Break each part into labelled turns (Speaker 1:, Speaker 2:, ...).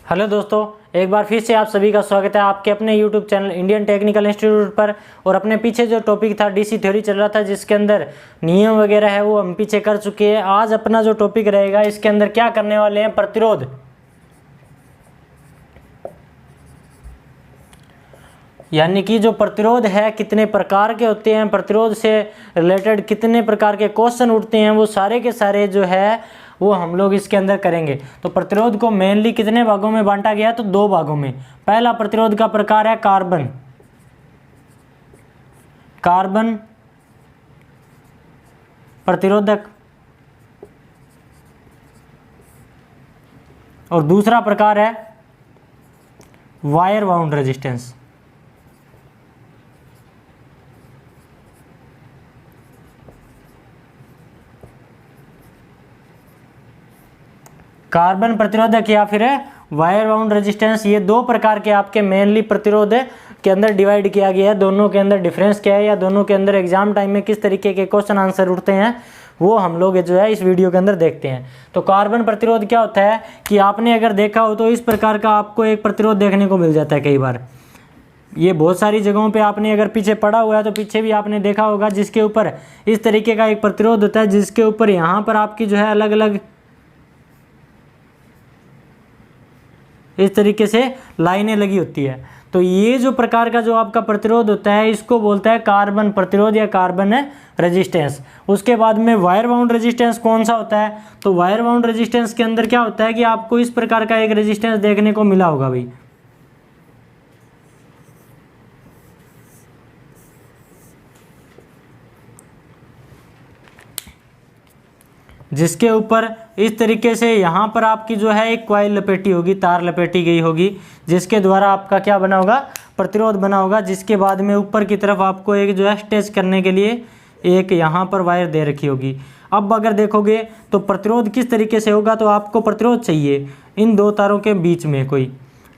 Speaker 1: Hello दोस्तों, एक बार फिर से आप सभी का स्वागत है आपके अपने YouTube channel Indian technical institute पर। और अपने पीछे जो टॉपिक था डीसी थ्योरी चल रहा था, जिसके अंदर नियम वगैरह है वो हम पीछे कर चुके हैं। आज अपना जो टॉपिक रहेगा इसके अंदर क्या करने वाले हैं, प्रतिरोध। यानी कि जो प्रतिरोध है कितने प्रकार के होते हैं, प्रतिरोध से रिलेटेड कितने प्रकार के क्वेश्चन उठते हैं, वो सारे के सारे जो है वो हम लोग इसके अंदर करेंगे। तो प्रतिरोध को मेनली कितने भागों में बांटा गया है, तो दो भागों में। पहला प्रतिरोध का प्रकार है कार्बन प्रतिरोधक, और दूसरा प्रकार है वायर बाउंड रेजिस्टेंस। कार्बन प्रतिरोधक या फिर वायर बाउंड रेजिस्टेंस, ये दो प्रकार के आपके मेनली प्रतिरोध के अंदर डिवाइड किया गया है। दोनों के अंदर डिफरेंस क्या है या दोनों के अंदर एग्जाम टाइम में किस तरीके के क्वेश्चन आंसर उठते हैं वो हम लोग जो है इस वीडियो के अंदर देखते हैं। तो कार्बन प्रतिरोध क्या होता है कि आपने अगर देखा हो तो इस प्रकार का आपको एक प्रतिरोध देखने को मिल जाता है। कई बार ये बहुत सारी जगहों पे आपने अगर पीछे पढ़ा हुआ है तो पीछे भी आपने देखा होगा, जिसके ऊपर इस तरीके का एक प्रतिरोध होता है, जिसके ऊपर यहाँ पर आपकी जो है अलग अलग इस तरीके से लाइनें लगी होती है। तो ये जो प्रकार का जो आपका प्रतिरोध होता है इसको बोलता है कार्बन प्रतिरोध या कार्बन रेजिस्टेंस। उसके बाद में वायर बाउंड रेजिस्टेंस कौन सा होता है, तो वायर बाउंड रेजिस्टेंस के अंदर क्या होता है कि आपको इस प्रकार का एक रेजिस्टेंस देखने को मिला होगा भाई, जिसके ऊपर इस तरीके से यहाँ पर आपकी जो है एक कॉइल लपेटी होगी, तार लपेटी गई होगी, जिसके द्वारा आपका क्या बना होगा, प्रतिरोध बना होगा। जिसके बाद में ऊपर की तरफ आपको एक जो है स्टेच करने के लिए एक यहाँ पर वायर दे रखी होगी। अब अगर देखोगे तो प्रतिरोध किस तरीके से होगा, तो आपको प्रतिरोध चाहिए इन दो तारों के बीच में कोई,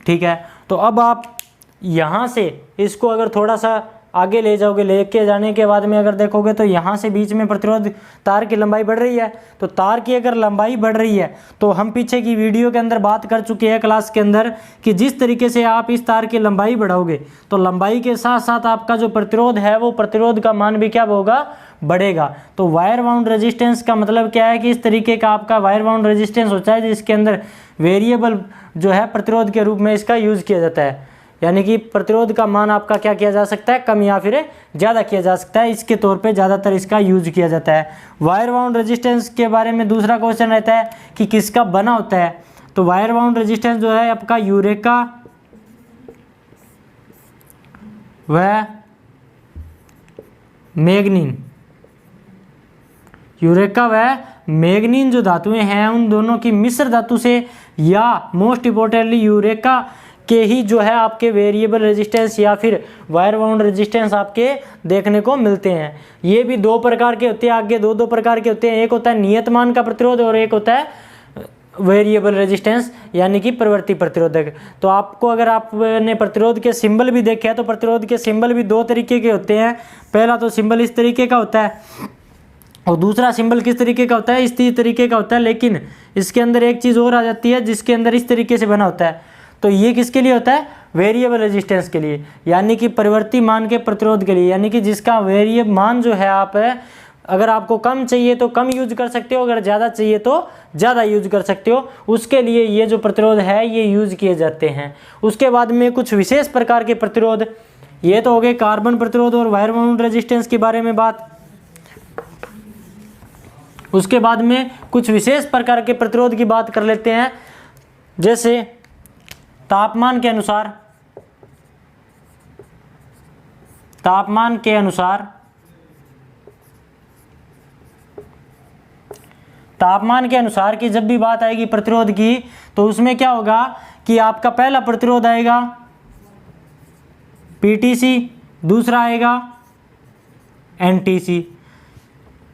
Speaker 1: ठीक है। तो अब आप यहाँ से इसको अगर थोड़ा सा आगे ले जाओगे, लेके जाने के बाद में अगर देखोगे तो यहाँ से बीच में प्रतिरोध तार की लंबाई बढ़ रही है। तो तार की अगर लंबाई बढ़ रही है तो हम पीछे की वीडियो के अंदर बात कर चुके हैं क्लास के अंदर कि जिस तरीके से आप इस तार की लंबाई बढ़ाओगे तो लंबाई के साथ साथ आपका जो प्रतिरोध है वो प्रतिरोध का मान भी क्या होगा, बढ़ेगा। तो वायर बाउंड रेजिस्टेंस का मतलब क्या है कि इस तरीके का आपका वायर बाउंड रेजिस्टेंस होता है जिसके अंदर वेरिएबल जो है प्रतिरोध के रूप में इसका यूज किया जाता है। यानी कि प्रतिरोध का मान आपका क्या किया जा सकता है, कम या फिर ज़्यादा किया जा सकता है। इसके तौर पे ज़्यादातर इसका यूज किया जाता है। वायर बाउंड रेजिस्टेंस के बारे में दूसरा क्वेश्चन रहता है कि किसका बना होता है, तो वायर बाउंड रेजिस्टेंस जो है आपका यूरेका व मैग्नीन, यूरेका व मैग्नीन जो धातुएं हैं उन दोनों की मिश्र धातु से, या मोस्ट इंपॉर्टेंटली यूरेका के ही जो है आपके वेरिएबल रेजिस्टेंस या फिर वायर बाउंड रेजिस्टेंस आपके देखने को मिलते हैं। ये भी दो प्रकार के होते हैं, आगे दो प्रकार के होते हैं। एक होता है नियत मान का प्रतिरोध और एक होता है वेरिएबल रेजिस्टेंस यानी कि परिवर्ती प्रतिरोधक। तो आपको अगर आपने प्रतिरोध के सिंबल भी देखे हैं तो प्रतिरोध के सिंबल भी दो तरीके के होते हैं। पहला तो सिंबल इस तरीके का होता है और दूसरा सिंबल किस तरीके का होता है, इस तरीके का होता है। लेकिन इसके अंदर एक चीज़ और आ जाती है, जिसके अंदर इस तरीके से बना होता है। तो ये किसके लिए होता है, वेरिएबल रेजिस्टेंस के लिए, यानी कि परिवर्ती मान के प्रतिरोध के लिए। यानी कि जिसका वेरिएबल मान जो है आप अगर आपको कम चाहिए तो कम यूज कर सकते हो, अगर ज़्यादा चाहिए तो ज़्यादा यूज कर सकते हो। उसके लिए ये जो प्रतिरोध है ये यूज किए जाते हैं। उसके बाद में कुछ विशेष प्रकार के प्रतिरोध, ये तो हो गए कार्बन प्रतिरोध और वायर बाउंड रेजिस्टेंस के बारे में बात। उसके बाद में कुछ विशेष प्रकार के प्रतिरोध की बात कर लेते हैं, जैसे तापमान के अनुसार की जब भी बात आएगी प्रतिरोध की तो उसमें क्या होगा कि आपका पहला प्रतिरोध आएगा पीटीसी, दूसरा आएगा एनटीसी।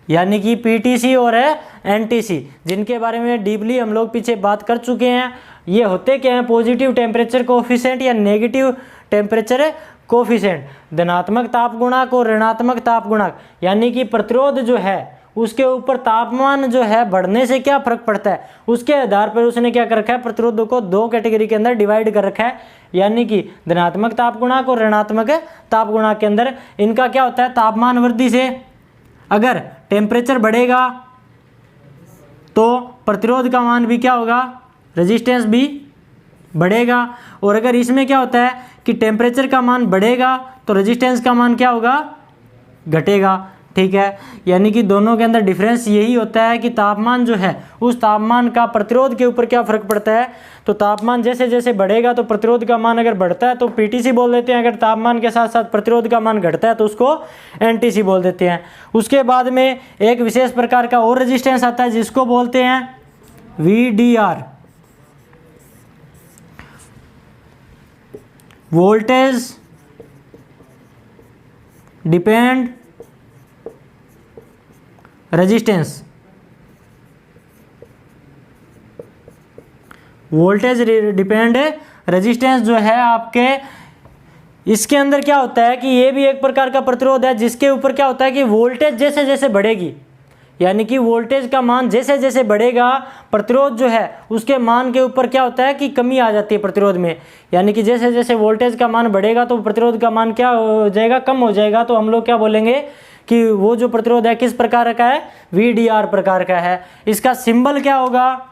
Speaker 1: यानी कि पीटीसी और एनटीसी जिनके बारे में डीपली हम लोग पीछे बात कर चुके हैं। ये होते क्या हैं, पॉजिटिव टेम्परेचर कोफिशिएंट या नेगेटिव टेम्परेचर कोफिशिएंट, धनात्मक ताप गुणक और ऋणात्मक ताप गुणक। यानी कि प्रतिरोध जो है उसके ऊपर तापमान जो है बढ़ने से क्या फर्क पड़ता है, उसके आधार पर उसने क्या कर रखा है, प्रतिरोधों को दो कैटेगरी के अंदर डिवाइड कर रखा है, यानी कि धनात्मक ताप गुणांक और ऋणात्मक ताप गुणांक के अंदर इनका क्या होता है, तापमान वृद्धि से अगर टेम्परेचर बढ़ेगा तो प्रतिरोध का मान भी क्या होगा, रेजिस्टेंस भी बढ़ेगा, और अगर इसमें क्या होता है कि टेम्परेचर का मान बढ़ेगा तो रेजिस्टेंस का मान क्या होगा, घटेगा। ठीक है, यानी कि दोनों के अंदर डिफरेंस यही होता है कि तापमान जो है उस तापमान का प्रतिरोध के ऊपर क्या फर्क पड़ता है। तो तापमान जैसे जैसे बढ़ेगा तो प्रतिरोध का मान अगर बढ़ता है तो पीटीसी बोल देते हैं, अगर तापमान के साथ साथ प्रतिरोध का मान घटता है तो उसको एनटीसी बोल देते हैं। उसके बाद में एक विशेष प्रकार का और रेजिस्टेंस आता है जिसको बोलते हैं VDR, voltage depend resistance. Voltage depend resistance जो है आपके, इसके अंदर क्या होता है कि ये भी एक प्रकार का प्रतिरोध है जिसके ऊपर क्या होता है कि वोल्टेज जैसे जैसे बढ़ेगी, यानी कि वोल्टेज का मान जैसे जैसे बढ़ेगा प्रतिरोध जो है उसके मान के ऊपर क्या होता है कि कमी आ जाती है प्रतिरोध में, यानी कि जैसे जैसे वोल्टेज का मान बढ़ेगा तो प्रतिरोध का मान क्या हो जाएगा, कम हो जाएगा। तो हम लोग क्या बोलेंगे कि वो जो प्रतिरोध है किस प्रकार का है, VDR प्रकार का है। इसका सिंबल क्या होगा,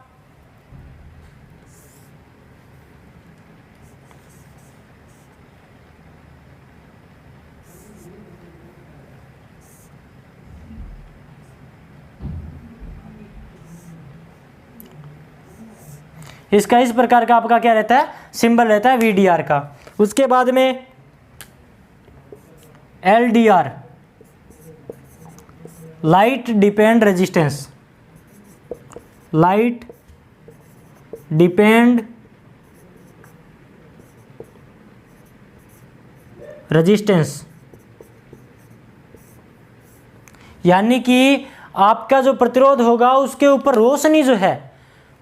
Speaker 1: इसका इस प्रकार का आपका क्या रहता है, सिंबल रहता है VDR का। उसके बाद में LDR, light depend resistance, light depend resistance, यानी कि आपका जो प्रतिरोध होगा उसके ऊपर रोशनी जो है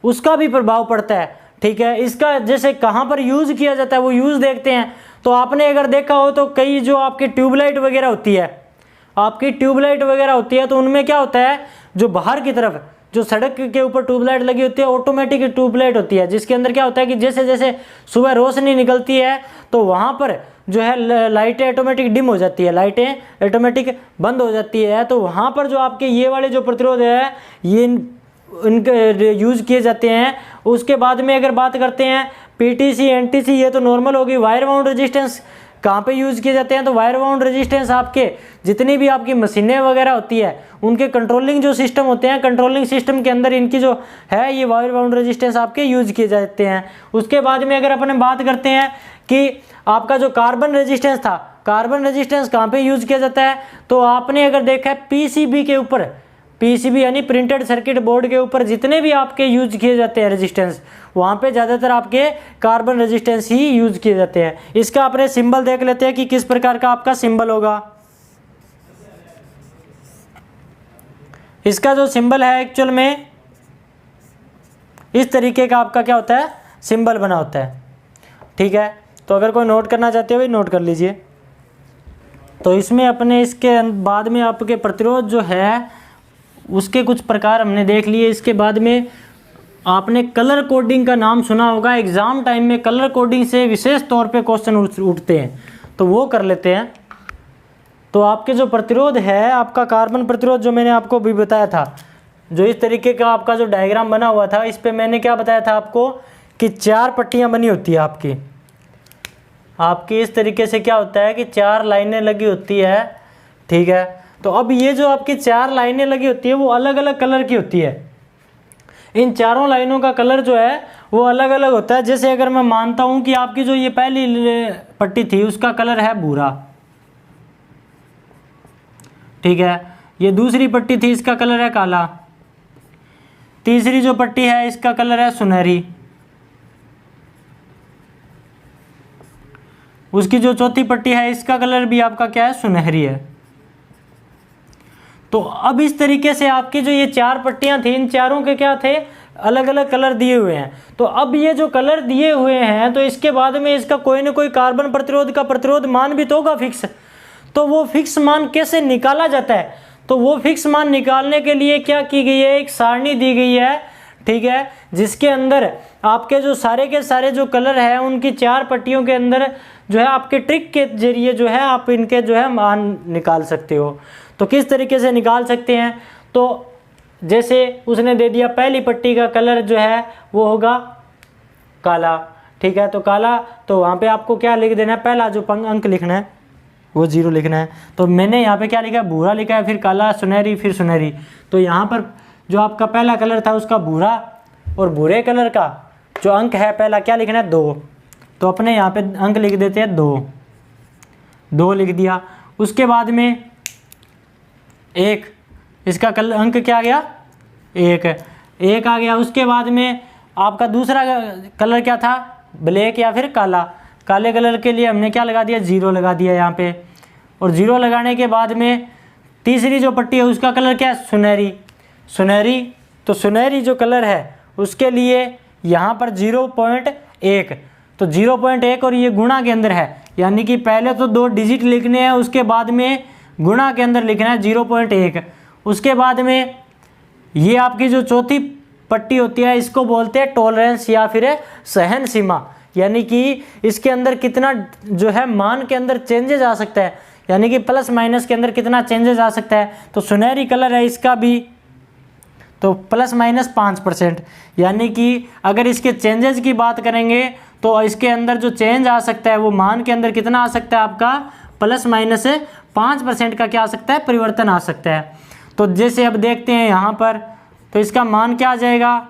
Speaker 1: उसका भी प्रभाव पड़ता है। ठीक है, इसका जैसे कहाँ पर यूज किया जाता है वो यूज देखते हैं। तो आपने अगर देखा हो तो कई जो आपकी ट्यूबलाइट वगैरह होती है, आपकी ट्यूबलाइट वगैरह होती है तो उनमें क्या होता है, जो बाहर की तरफ जो सड़क के ऊपर ट्यूबलाइट लगी होती है ऑटोमेटिक ट्यूबलाइट होती है, जिसके अंदर क्या होता है कि जैसे जैसे सुबह रोशनी निकलती है तो वहाँ पर जो है लाइटें ऑटोमेटिक डिम हो जाती है, लाइटें ऑटोमेटिक बंद हो जाती है। तो वहाँ पर जो आपके ये वाले जो प्रतिरोध है ये इनके यूज़ किए जाते हैं। उसके बाद में अगर बात करते हैं पीटीसी एनटीसी, ये तो नॉर्मल होगी। वायर बाउंड रेजिस्टेंस कहाँ पे यूज़ किए जाते हैं, तो वायर बाउंड रेजिस्टेंस आपके जितनी भी आपकी मशीनें वगैरह होती है उनके कंट्रोलिंग जो सिस्टम होते हैं, कंट्रोलिंग सिस्टम के अंदर इनकी जो है ये वायर बाउंड रेजिस्टेंस आपके यूज़ किए जाते हैं। उसके बाद में अगर अपन बात करते हैं कि आपका जो कार्बन रेजिस्टेंस था, कार्बन रेजिस्टेंस कहाँ पे यूज़ किया जाता है, तो आपने अगर देखा है पीसीबी के ऊपर, पीसीबी यानी प्रिंटेड सर्किट बोर्ड के ऊपर जितने भी आपके यूज किए जाते हैं रेजिस्टेंस, वहाँ पे ज़्यादातर आपके कार्बन रेजिस्टेंस ही यूज किए जाते हैं। इसका अपने सिंबल देख लेते हैं कि किस प्रकार का आपका सिंबल होगा। इसका जो सिंबल है एक्चुअल में इस तरीके का आपका क्या होता है, सिंबल बना होता है। ठीक है, तो अगर कोई नोट करना चाहते हो नोट कर लीजिए। तो इसमें अपने इसके बाद में आपके प्रतिरोध जो है उसके कुछ प्रकार हमने देख लिए। इसके बाद में आपने कलर कोडिंग का नाम सुना होगा, एग्ज़ाम टाइम में कलर कोडिंग से विशेष तौर पे क्वेश्चन उठते हैं, तो वो कर लेते हैं। तो आपके जो प्रतिरोध है, आपका कार्बन प्रतिरोध जो मैंने आपको भी बताया था, जो इस तरीके का आपका जो डायग्राम बना हुआ था, इस पे मैंने क्या बताया था आपको कि 4 पट्टियाँ बनी होती है आपकी इस तरीके से क्या होता है कि 4 लाइनें लगी होती है। ठीक है, तो अब ये जो आपकी 4 लाइनें लगी होती है वो अलग अलग कलर की होती है। इन चारों लाइनों का कलर जो है वो अलग अलग होता है। जैसे अगर मैं मानता हूँ कि आपकी जो ये पहली पट्टी थी उसका कलर है भूरा, ठीक है, ये दूसरी पट्टी थी इसका कलर है काला, तीसरी जो पट्टी है इसका कलर है सुनहरी, उसकी जो चौथी पट्टी है इसका कलर भी आपका क्या है, सुनहरी है। तो अब इस तरीके से आपकी जो ये 4 पट्टियां थी, इन चारों के क्या थे, अलग अलग कलर दिए हुए हैं। तो अब ये जो कलर दिए हुए हैं तो इसके बाद में इसका कोई ना कोई कार्बन प्रतिरोध का प्रतिरोध मान भी तो होगा फिक्स। तो वो फिक्स मान कैसे निकाला जाता है, तो वो फिक्स मान निकालने के लिए क्या की गई है, एक सारणी दी गई है, ठीक है, जिसके अंदर आपके जो सारे के सारे जो कलर है उनकी 4 पट्टियों के अंदर जो है आपके ट्रिक के जरिए जो है आप इनके जो है मान निकाल सकते हो। तो किस तरीके से निकाल सकते हैं, तो जैसे उसने दे दिया पहली पट्टी का कलर जो है वो होगा काला, ठीक है, तो काला, तो वहाँ पे आपको क्या लिख देना है, पहला जो अंक लिखना है वो 0 लिखना है। तो मैंने यहाँ पे क्या लिखा है, भूरा लिखा है, फिर काला, सुनहरी, फिर सुनहरी। तो यहाँ पर जो आपका पहला कलर था उसका भूरा, और भूरे कलर का जो अंक है पहला क्या लिखना है, 2। तो अपने यहाँ पे अंक लिख देते हैं 2 लिख दिया। उसके बाद में 1, इसका अंक क्या आ गया, 1 आ गया। उसके बाद में आपका दूसरा कलर क्या था, ब्लैक या फिर काला। काले कलर के लिए हमने क्या लगा दिया, 0 लगा दिया यहाँ पे। और 0 लगाने के बाद में तीसरी जो पट्टी है उसका कलर क्या है, सुनहरी। तो सुनहरी जो कलर है उसके लिए यहाँ पर 0.1, तो 0.1 और ये गुणा के अंदर है, यानी कि पहले तो 2 डिजिट लिखने हैं, उसके बाद में गुणा के अंदर लिखना है 0.1। उसके बाद में ये आपकी जो चौथी पट्टी होती है इसको बोलते हैं टॉलरेंस या फिर सहन सीमा, यानी कि इसके अंदर कितना जो है मान के अंदर चेंजेस आ सकता है, यानी कि प्लस माइनस के अंदर कितना चेंजेस आ सकता है। तो सुनहरी कलर है इसका भी तो प्लस माइनस 5%, यानी कि अगर इसके चेंजेस की बात करेंगे तो इसके अंदर जो चेंज आ सकता है वो मान के अंदर कितना आ सकता है, आपका प्लस माइनस 5% का क्या आ सकता है, परिवर्तन आ सकता है। तो जैसे अब देखते हैं यहाँ पर, तो इसका मान क्या आ जाएगा,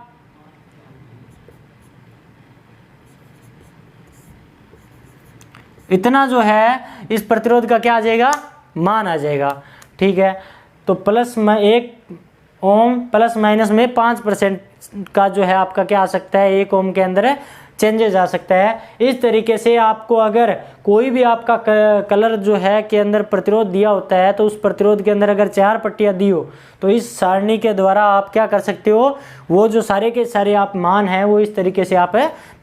Speaker 1: इतना जो है इस प्रतिरोध का क्या आ जाएगा, मान आ जाएगा, ठीक है। तो प्लस 1 ओम प्लस माइनस में 5% का जो है आपका क्या आ सकता है, 1 ओम के अंदर चेंजेस आ सकता है। इस तरीके से आपको अगर कोई भी आपका कलर जो है के अंदर प्रतिरोध दिया होता है तो उस प्रतिरोध के अंदर अगर 4 पट्टियां दी हो तो इस सारणी के द्वारा आप क्या कर सकते हो, वो जो सारे के सारे आप मान हैं वो इस तरीके से आप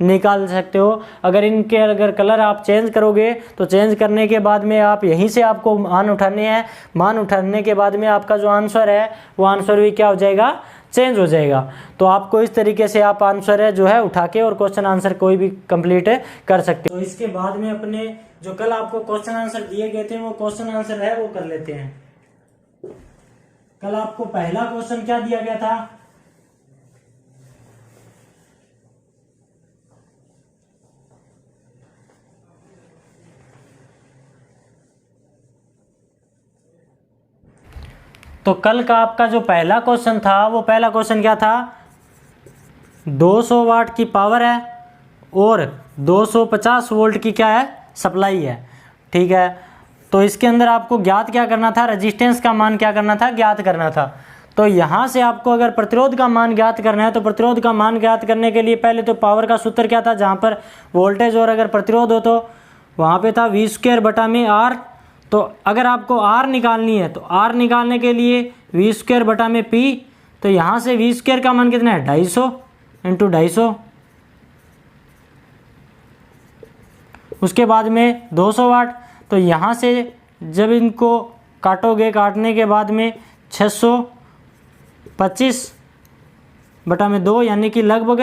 Speaker 1: निकाल सकते हो। अगर कलर आप चेंज करोगे तो चेंज करने के बाद में आप यहीं से आपको मान उठाने हैं, मान उठाने के बाद में आपका जो आंसर है वो आंसर भी क्या हो जाएगा, चेंज हो जाएगा। तो आपको इस तरीके से आप आंसर है जो है उठा के और क्वेश्चन आंसर कोई भी कंप्लीट कर सकते हो। तो इसके बाद में अपने जो कल आपको क्वेश्चन आंसर दिए गए थे वो क्वेश्चन आंसर है वो कर लेते हैं। कल आपको पहला क्वेश्चन क्या दिया गया था, तो कल का आपका जो पहला क्वेश्चन था वो पहला क्वेश्चन क्या था, 200 वाट की पावर है और 250 वोल्ट की क्या है, सप्लाई है, ठीक है। तो इसके अंदर आपको ज्ञात क्या करना था, रेजिस्टेंस का मान क्या करना था, ज्ञात करना था। तो यहाँ से आपको अगर प्रतिरोध का मान ज्ञात करना है तो प्रतिरोध का मान ज्ञात करने के लिए पहले तो पावर का सूत्र क्या था, जहाँ पर वोल्टेज और अगर प्रतिरोध हो तो वहाँ पे था V²/R। तो अगर आपको R निकालनी है तो R निकालने के लिए V²/P, तो यहाँ से V² का मान कितना है, 250 × 250। उसके बाद में 200 वाट, तो यहाँ से जब इनको काटोगे, काटने के बाद में 625/2 यानी कि लगभग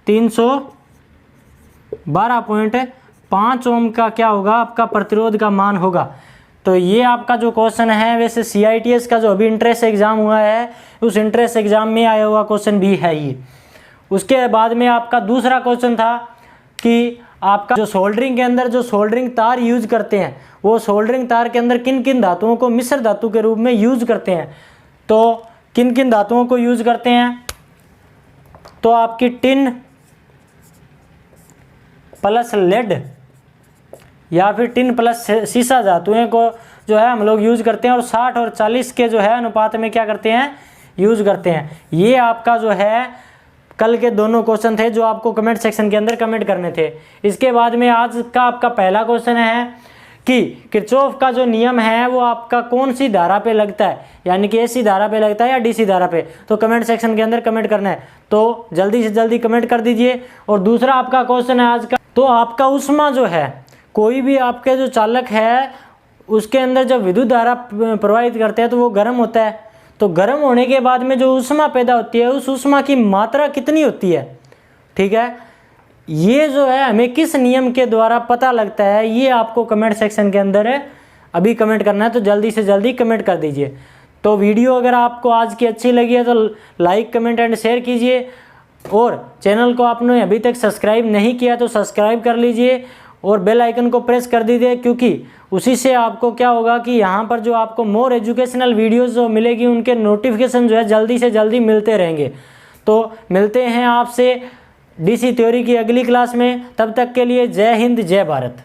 Speaker 1: 312.5 ओम का क्या होगा, आपका प्रतिरोध का मान होगा। तो ये आपका जो क्वेश्चन है वैसे CITS का जो अभी इंट्रेंस एग्जाम हुआ है उस इंट्रेंस एग्जाम में आया हुआ क्वेश्चन भी है ये। उसके बाद में आपका दूसरा क्वेश्चन था कि आपका जो सोल्डरिंग के अंदर जो सोल्डरिंग तार यूज करते हैं वो सोल्डरिंग तार के अंदर किन किन धातुओं को मिश्र धातु के रूप में यूज करते हैं। तो किन किन धातुओं को यूज करते हैं, तो आपकी टिन प्लस लेड या फिर टिन प्लस सीसा धातुएं को जो है हम लोग यूज करते हैं और 60 और 40 के जो है अनुपात में क्या करते हैं, यूज करते हैं। ये आपका जो है कल के दोनों क्वेश्चन थे जो आपको कमेंट सेक्शन के अंदर कमेंट करने थे। इसके बाद में आज का आपका पहला क्वेश्चन है कि किरचॉफ का जो नियम है वो आपका कौन सी धारा पे लगता है, यानी कि AC धारा पे लगता है या DC धारा पे। तो कमेंट सेक्शन के अंदर कमेंट करना है, तो जल्दी से जल्दी कमेंट कर दीजिए। और दूसरा आपका क्वेश्चन है आज का, तो आपका ऊष्मा जो है, कोई भी आपके जो चालक है उसके अंदर जब विद्युत धारा प्रवाहित करते हैं तो वो गर्म होता है, तो गर्म होने के बाद में जो ऊष्मा पैदा होती है उस ऊष्मा की मात्रा कितनी होती है, ठीक है, ये जो है हमें किस नियम के द्वारा पता लगता है, ये आपको कमेंट सेक्शन के अंदर है अभी कमेंट करना है, तो जल्दी से जल्दी कमेंट कर दीजिए। तो वीडियो अगर आपको आज की अच्छी लगी है तो लाइक कमेंट एंड शेयर कीजिए, और चैनल को आपने अभी तक सब्सक्राइब नहीं किया तो सब्सक्राइब कर लीजिए और बेल आइकन को प्रेस कर दीजिए, क्योंकि उसी से आपको क्या होगा कि यहाँ पर जो आपको मोर एजुकेशनल वीडियोस जो मिलेगी उनके नोटिफिकेशन जो है जल्दी से जल्दी मिलते रहेंगे। तो मिलते हैं आपसे डीसी थ्योरी की अगली क्लास में, तब तक के लिए जय हिंद जय भारत।